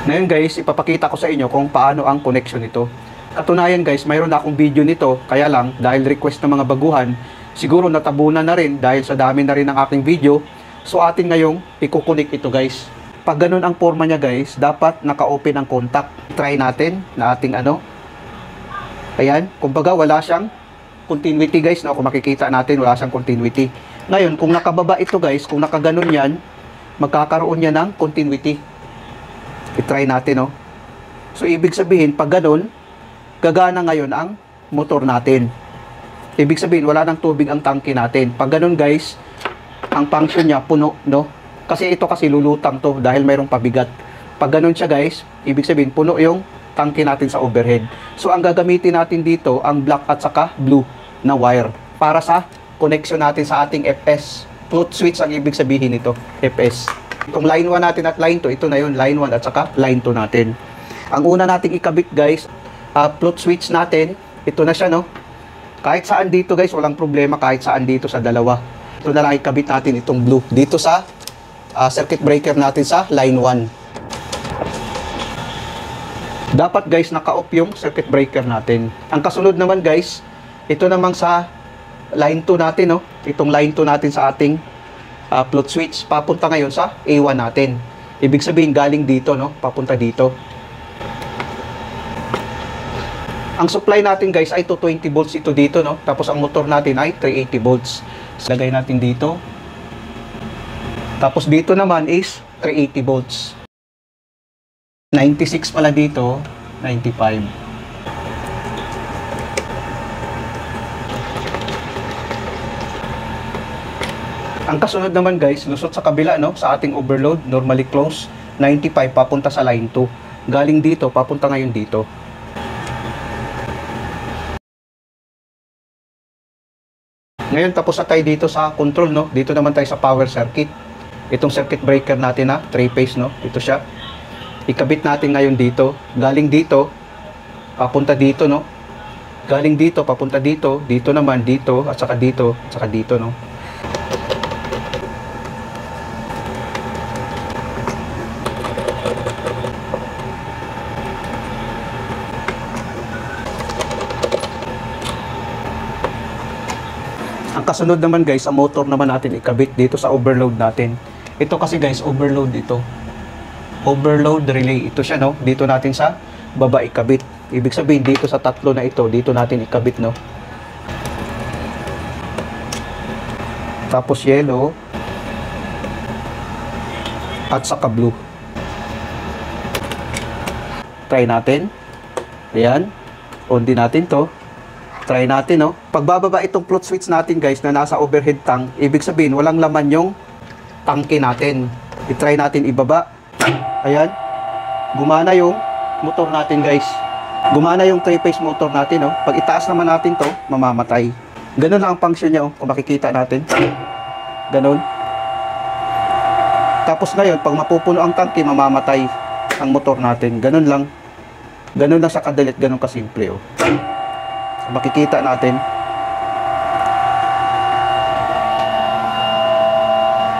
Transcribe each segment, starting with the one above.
Ngayon guys, ipapakita ko sa inyo kung paano ang connection nito. Katunayan guys, mayroon na akong video nito, kaya lang dahil request ng mga baguhan, siguro natabunan na rin dahil sa dami na rin ng aking video. So atin ngayong ikukunik ito guys. Pag ganun ang forma niya guys, dapat naka-open ang contact. Try natin na ating ayan, kumbaga wala siyang continuity guys, no? Kung makikita natin, wala siyang continuity. Ngayon, kung nakababa ito guys, kung nakaganon yan, magkakaroon niya ng continuity. I-try natin, no? So ibig sabihin, pag ganun, gagana ngayon ang motor natin. Ibig sabihin, wala nang tubig ang tangke natin. Pag ganun guys, ang function niya puno, no? Kasi ito kasi lulutang to dahil mayroong pabigat. Pag ganun siya guys, ibig sabihin puno yung tangke natin sa overhead. So ang gagamitin natin dito, ang black at saka blue na wire para sa connection natin sa ating FS. Float switch ang ibig sabihin nito, FS. Kung line 1 natin at line 2, ito na yun, line 1 at saka line 2 natin. Ang una nating ikabit guys, float switch natin, ito na siya, no? Kahit saan dito guys, walang problema kahit saan dito sa dalawa. Ito na lang ikabit natin itong blue dito sa circuit breaker natin sa line 1. Dapat guys naka-off yung circuit breaker natin. Ang kasunod naman guys, ito namang sa line 2 natin, no? Itong line 2 natin sa ating float switch, papunta ngayon sa A1 natin. Ibig sabihin galing dito, no? Papunta dito. Ang supply natin guys ay 220 volts ito dito, no? Tapos ang motor natin ay 380 volts. Lagay natin dito. Tapos dito naman is 380 volts. 96 pala dito, 95. Ang kasunod naman guys, lusot sa kabila, no, sa ating overload, normally close, 95 papunta sa line 2. Galing dito, papunta ngayon dito. Ngayon tapos na tayo dito sa control, no. Dito naman tayo sa power circuit. Itong circuit breaker natin na 3-phase, no. Ito siya. Ikabit natin ngayon dito. Galing dito, papunta dito, no. Galing dito, papunta dito. Dito naman, dito, at saka dito, at saka dito, no. Ang kasunod naman guys, ang motor naman natin ikabit dito sa overload natin. Ito kasi guys, overload ito. Overload relay. Ito siya, no. Dito natin sa baba ikabit. Ibig sabihin dito sa tatlo na ito, dito natin ikabit, no. Tapos yellow. At saka blue. Try natin. Ayan. On din natin to. Try natin, no. Pagbababa itong float switch natin guys na nasa overhead tank, ibig sabihin walang laman yung tangke natin. I-try natin ibaba. Ayan. Gumana yung motor natin guys. Gumana yung 3-phase motor natin, no. Pag itaas naman natin to, mamamatay. Ganun lang ang function niya, oh, kung makikita natin. Ganun. Tapos ngayon, pag mapupuno ang tangke, mamamatay ang motor natin. Ganun lang. Ganun lang sa kadalit, ganun kasimple, oh. Makikita natin.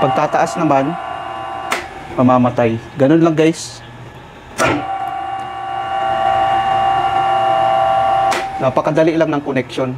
Pagtataas naman, mamamatay. Ganun lang guys. Napakadali lang ng connection.